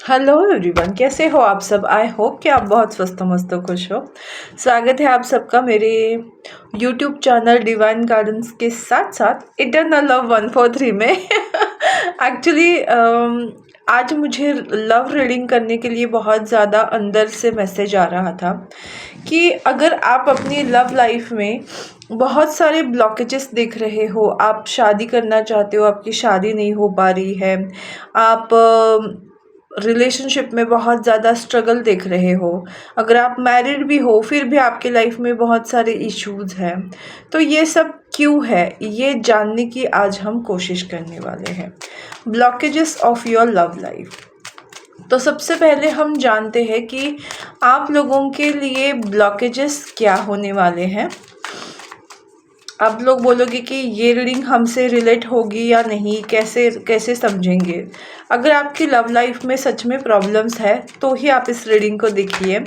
Hello everyone, कैसे हो आप सब। आई होप कि आप बहुत स्वस्थ मस्त खुश हो। स्वागत है आप सबका मेरे यूट्यूब चैनल डिवाइन गार्डन्स के साथ साथ इटर्नल लव 143 में। एक्चुअली आज मुझे लव रीडिंग करने के लिए बहुत ज़्यादा अंदर से मैसेज आ रहा था कि अगर आप अपनी लव लाइफ में बहुत सारे ब्लॉकेजेस देख रहे हो, आप शादी करना चाहते हो, आपकी शादी नहीं हो पा रही है, आप रिलेशनशिप में बहुत ज़्यादा स्ट्रगल देख रहे हो, अगर आप मैरिड भी हो फिर भी आपके लाइफ में बहुत सारे इश्यूज हैं, तो ये सब क्यों है ये जानने की आज हम कोशिश करने वाले हैं। Blockages of your love life. तो सबसे पहले हम जानते हैं कि आप लोगों के लिए ब्लॉकेजेस क्या होने वाले हैं। आप लोग बोलोगे कि ये रीडिंग हमसे रिलेट होगी या नहीं, कैसे कैसे समझेंगे। अगर आपकी लव लाइफ में सच में प्रॉब्लम्स है तो ही आप इस रीडिंग को देखिए,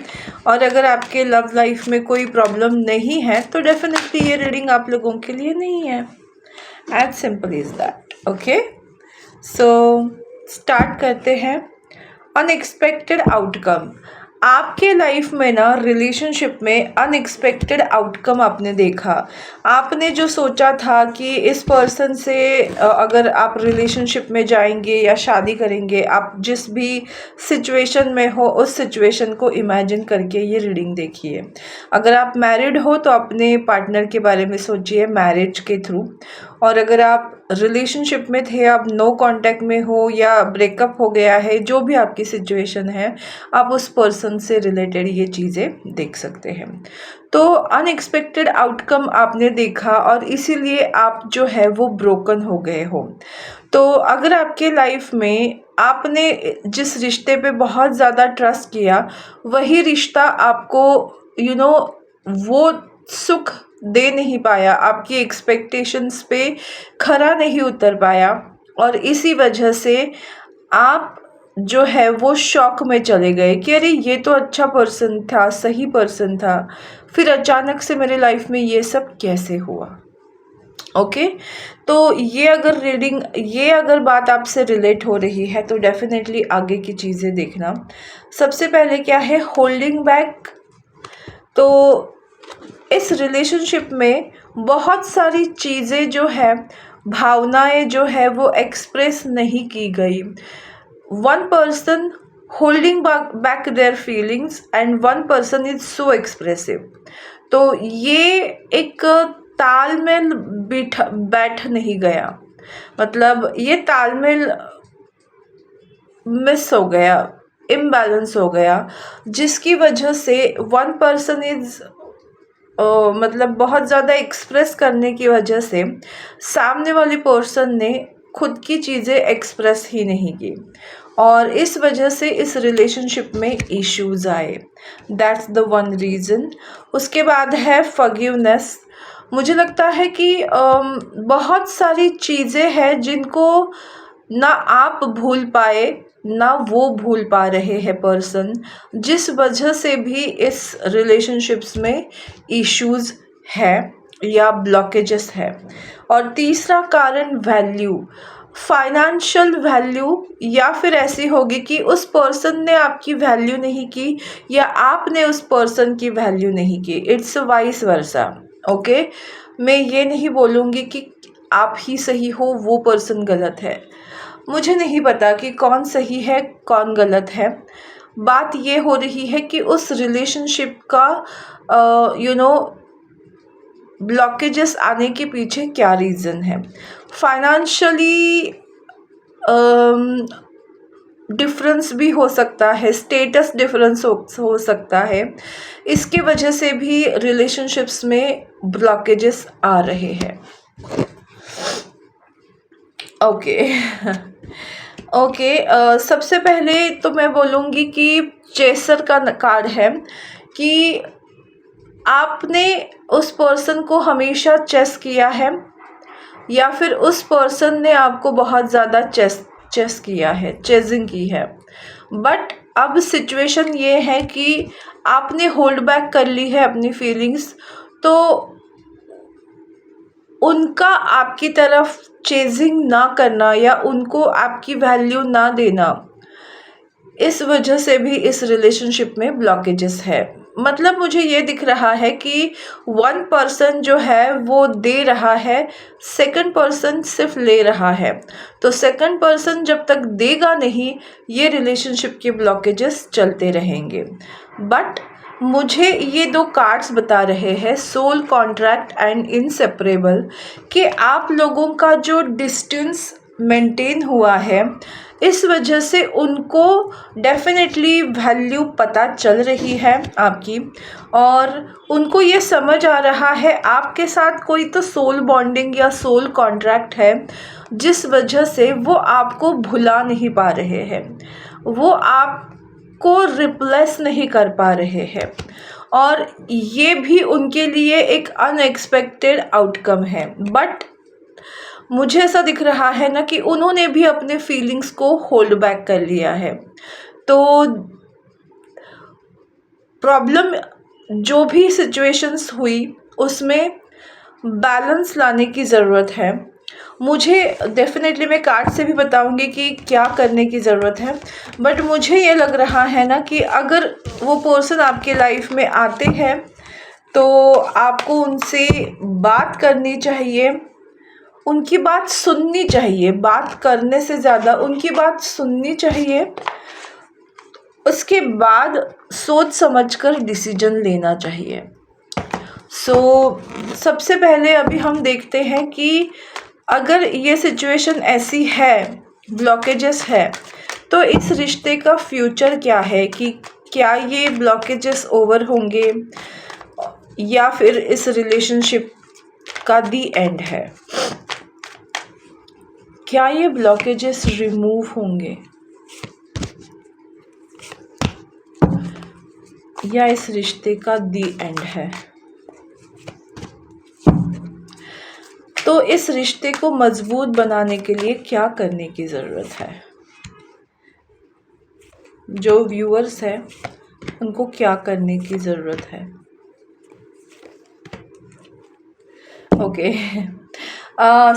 और अगर आपके लव लाइफ में कोई प्रॉब्लम नहीं है तो डेफिनेटली ये रीडिंग आप लोगों के लिए नहीं है। As simple is that. Okay, so start करते हैं। Unexpected outcome. आपके लाइफ में ना रिलेशनशिप में अनएक्सपेक्टेड आउटकम आपने देखा। आपने जो सोचा था कि इस पर्सन से अगर आप रिलेशनशिप में जाएंगे या शादी करेंगे, आप जिस भी सिचुएशन में हो उस सिचुएशन को इमेजिन करके ये रीडिंग देखिए। अगर आप मैरिड हो तो अपने पार्टनर के बारे में सोचिए मैरिज के थ्रू, और अगर आप रिलेशनशिप में थे, आप नो कांटेक्ट में हो या ब्रेकअप हो गया है, जो भी आपकी सिचुएशन है, आप उस पर्सन से रिलेटेड ये चीज़ें देख सकते हैं। तो अनएक्सपेक्टेड आउटकम आपने देखा और इसीलिए आप जो है वो ब्रोकन हो गए हो। तो अगर आपके लाइफ में आपने जिस रिश्ते पे बहुत ज़्यादा ट्रस्ट किया, वही रिश्ता आपको वो सुख दे नहीं पाया, आपकी एक्सपेक्टेशंस पे खरा नहीं उतर पाया, और इसी वजह से आप जो है वो शॉक में चले गए कि अरे ये तो अच्छा पर्सन था, सही पर्सन था, फिर अचानक से मेरे लाइफ में ये सब कैसे हुआ। ओके, तो ये अगर बात आपसे रिलेट हो रही है तो डेफिनेटली आगे की चीज़ें देखना। सबसे पहले क्या है, होल्डिंग बैक। तो इस रिलेशनशिप में बहुत सारी चीज़ें जो है, भावनाएं जो है वो एक्सप्रेस नहीं की गई। One person holding back their feelings and one person is so expressive. तो ये एक तालमेल बैठ नहीं गया, मतलब ये तालमेल मिस हो गया, इम्बैलेंस हो गया, जिसकी वजह से वन पर्सन इज मतलब बहुत ज़्यादा एक्सप्रेस करने की वजह से सामने वाले पर्सन ने खुद की चीज़ें एक्सप्रेस ही नहीं की, और इस वजह से इस रिलेशनशिप में इश्यूज आए। That's the one reason. उसके बाद है फॉरगिवनेस। मुझे लगता है कि बहुत सारी चीज़ें हैं जिनको ना आप भूल पाए, ना वो भूल पा रहे हैं पर्सन, जिस वजह से भी इस रिलेशनशिप्स में इश्यूज है या ब्लॉकेजेस है। और तीसरा कारण वैल्यू, फाइनेंशियल वैल्यू, या फिर ऐसी होगी कि उस पर्सन ने आपकी वैल्यू नहीं की या आपने उस पर्सन की वैल्यू नहीं की। It's vice versa. ओके, मैं ये नहीं बोलूँगी कि आप ही सही हो, वो पर्सन गलत है। मुझे नहीं पता कि कौन सही है कौन गलत है। बात ये हो रही है कि उस रिलेशनशिप का ब्लॉकेजेस आने के पीछे क्या रीज़न है। फाइनेंशियली डिफरेंस भी हो सकता है, स्टेटस डिफरेंस हो सकता है, इसके वजह से भी रिलेशनशिप्स में ब्लॉकेजेस आ रहे हैं। ओके। ओके, सबसे पहले तो मैं बोलूँगी कि चेसर का कार्ड है कि आपने उस पर्सन को हमेशा चेस किया है, या फिर उस पर्सन ने आपको बहुत ज़्यादा चेस किया है, चेजिंग की है। बट अब सिचुएशन ये है कि आपने होल्ड बैक कर ली है अपनी फीलिंग्स, तो उनका आपकी तरफ चेजिंग ना करना या उनको आपकी वैल्यू ना देना, इस वजह से भी इस रिलेशनशिप में ब्लॉकेजेस है। मतलब मुझे ये दिख रहा है कि वन पर्सन जो है वो दे रहा है, सेकंड पर्सन सिर्फ ले रहा है। तो सेकंड पर्सन जब तक देगा नहीं, ये रिलेशनशिप के ब्लॉकेजेस चलते रहेंगे। बट मुझे ये दो कार्ड्स बता रहे हैं, सोल कॉन्ट्रैक्ट एंड इनसेपरेबल, कि आप लोगों का जो डिस्टेंस मेंटेन हुआ है, इस वजह से उनको डेफिनेटली वैल्यू पता चल रही है आपकी, और उनको ये समझ आ रहा है आपके साथ कोई तो सोल बॉन्डिंग या सोल कॉन्ट्रैक्ट है, जिस वजह से वो आपको भुला नहीं पा रहे हैं, वो आपको रिप्लेस नहीं कर पा रहे हैं। और ये भी उनके लिए एक अनएक्सपेक्टेड आउटकम है। बट मुझे ऐसा दिख रहा है ना कि उन्होंने भी अपने फीलिंग्स को होल्ड बैक कर लिया है। तो प्रॉब्लम जो भी सिचुएशंस हुई उसमें बैलेंस लाने की ज़रूरत है। मुझे डेफिनेटली मैं कार्ड से भी बताऊंगी कि क्या करने की ज़रूरत है। बट मुझे ये लग रहा है ना कि अगर वो पर्सन आपके लाइफ में आते हैं तो आपको उनसे बात करनी चाहिए, उनकी बात सुननी चाहिए, बात करने से ज़्यादा उनकी बात सुननी चाहिए। उसके बाद सोच समझकर डिसीजन लेना चाहिए। सबसे पहले अभी हम देखते हैं कि अगर ये सिचुएशन ऐसी है, ब्लॉकेजेस है, तो इस रिश्ते का फ्यूचर क्या है, कि क्या ये ब्लॉकेजेस ओवर होंगे या फिर इस रिलेशनशिप का दी एंड है। क्या ये ब्लॉकेजेस रिमूव होंगे या इस रिश्ते का दी एंड है। तो इस रिश्ते को मजबूत बनाने के लिए क्या करने की ज़रूरत है। जो व्यूअर्स हैं उनको क्या करने की ज़रूरत है। ओके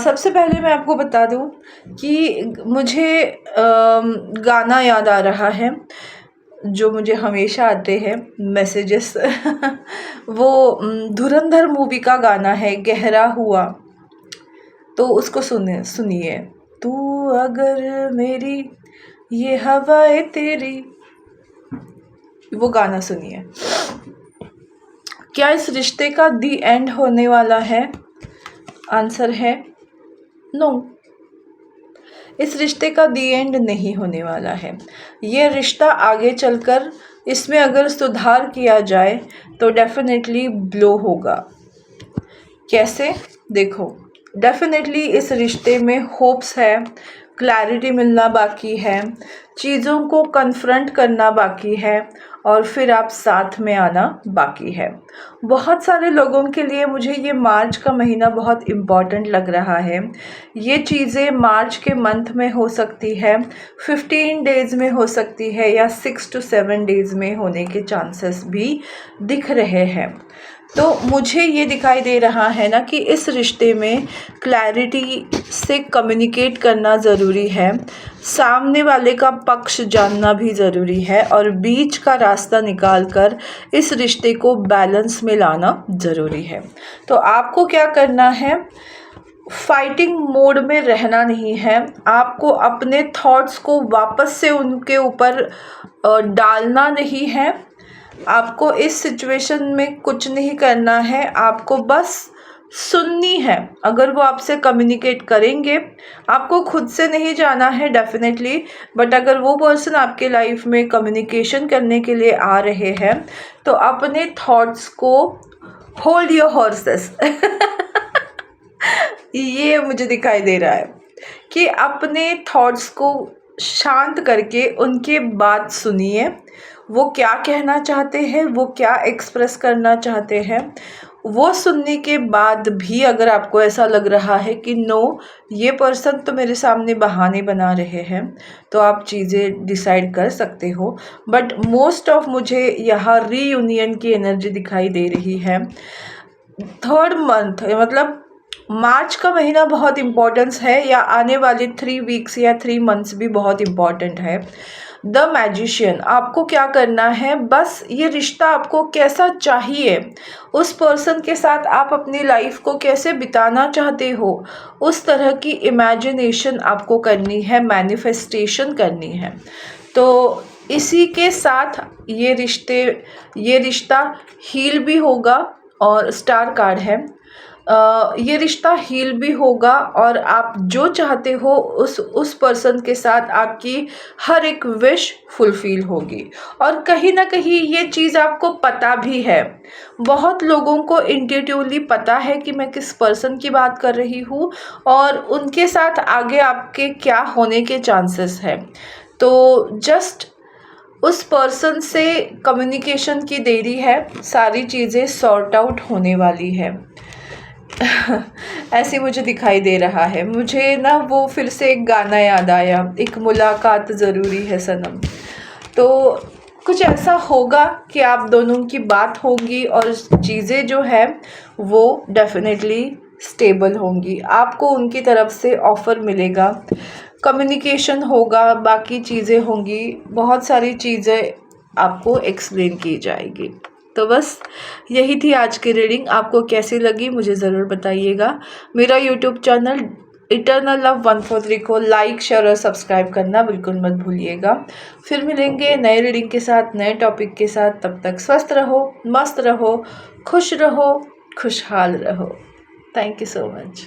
सबसे पहले मैं आपको बता दूं कि मुझे गाना याद आ रहा है जो मुझे हमेशा आते हैं मैसेजेस वो धुरंधर मूवी का गाना है, गहरा हुआ। तो उसको सुनिए। तू अगर मेरी ये हवाएं तेरी, वो गाना सुनिए। क्या इस रिश्ते का दी एंड होने वाला है? आंसर है नो। इस रिश्ते का दी एंड नहीं होने वाला है। ये रिश्ता आगे चलकर इसमें अगर सुधार किया जाए तो डेफिनेटली ग्लो होगा। कैसे? देखो, डेफिनेटली इस रिश्ते में होप्स है, क्लैरिटी मिलना बाकी है, चीज़ों को कन्फ्रंट करना बाकी है, और फिर आप साथ में आना बाकी है। बहुत सारे लोगों के लिए मुझे ये मार्च का महीना बहुत इम्पॉर्टेंट लग रहा है। ये चीज़ें मार्च के मंथ में हो सकती है, 15 डेज़ में हो सकती है, या 6 to 7 डेज़ में होने के चांसेस भी दिख रहे हैं। तो मुझे ये दिखाई दे रहा है ना कि इस रिश्ते में क्लैरिटी से कम्युनिकेट करना ज़रूरी है, सामने वाले का पक्ष जानना भी ज़रूरी है, और बीच का रास्ता निकाल कर इस रिश्ते को बैलेंस में लाना ज़रूरी है। तो आपको क्या करना है? फाइटिंग मोड में रहना नहीं है। आपको अपने थॉट्स को वापस से उनके ऊपर डालना नहीं है। आपको इस सिचुएशन में कुछ नहीं करना है, आपको बस सुननी है। अगर वो आपसे कम्युनिकेट करेंगे, आपको खुद से नहीं जाना है डेफिनेटली, बट अगर वो पर्सन आपके लाइफ में कम्युनिकेशन करने के लिए आ रहे हैं तो अपने थॉट्स को होल्ड योर हॉर्सेस ये मुझे दिखाई दे रहा है कि अपने थॉट्स को शांत करके उनके बात सुनिए। वो क्या कहना चाहते हैं, वो क्या एक्सप्रेस करना चाहते हैं। वो सुनने के बाद भी अगर आपको ऐसा लग रहा है कि नो, ये पर्सन तो मेरे सामने बहाने बना रहे हैं, तो आप चीज़ें डिसाइड कर सकते हो। बट मोस्ट ऑफ मुझे यहाँ रीयूनियन की एनर्जी दिखाई दे रही है। थर्ड मंथ मतलब मार्च का महीना बहुत इम्पोर्टेंस है, या आने वाले 3 वीक्स या 3 मंथ्स भी बहुत इम्पॉर्टेंट है। द मैजिशियन, आपको क्या करना है, बस ये रिश्ता आपको कैसा चाहिए, उस पर्सन के साथ आप अपनी लाइफ को कैसे बिताना चाहते हो, उस तरह की इमेजिनेशन आपको करनी है, मैनिफेस्टेशन करनी है। तो इसी के साथ ये रिश्ता हील भी होगा। और स्टार कार्ड है, ये रिश्ता हील भी होगा और आप जो चाहते हो उस पर्सन के साथ आपकी हर एक विश फुलफ़िल होगी। और कहीं न कहीं ये चीज़ आपको पता भी है, बहुत लोगों को इंट्यूटिवली पता है कि मैं किस पर्सन की बात कर रही हूँ और उनके साथ आगे आपके क्या होने के चांसेस हैं। तो जस्ट उस पर्सन से कम्युनिकेशन की देरी है, सारी चीज़ें सॉर्ट आउट होने वाली है। ऐसे मुझे दिखाई दे रहा है। मुझे ना वो फिर से एक गाना याद आया, एक मुलाकात ज़रूरी है सनम। तो कुछ ऐसा होगा कि आप दोनों की बात होगी और चीज़ें जो है वो डेफ़िनेटली स्टेबल होंगी। आपको उनकी तरफ से ऑफ़र मिलेगा, कम्युनिकेशन होगा, बाकी चीज़ें होंगी, बहुत सारी चीज़ें आपको एक्सप्लेन की जाएगी। तो बस यही थी आज की रीडिंग। आपको कैसी लगी मुझे ज़रूर बताइएगा। मेरा यूट्यूब चैनल इटर्नल लव 143 को लाइक, शेयर और सब्सक्राइब करना बिल्कुल मत भूलिएगा। फिर मिलेंगे नए रीडिंग के साथ, नए टॉपिक के साथ। तब तक स्वस्थ रहो, मस्त रहो, खुश रहो, खुशहाल रहो। Thank you so much.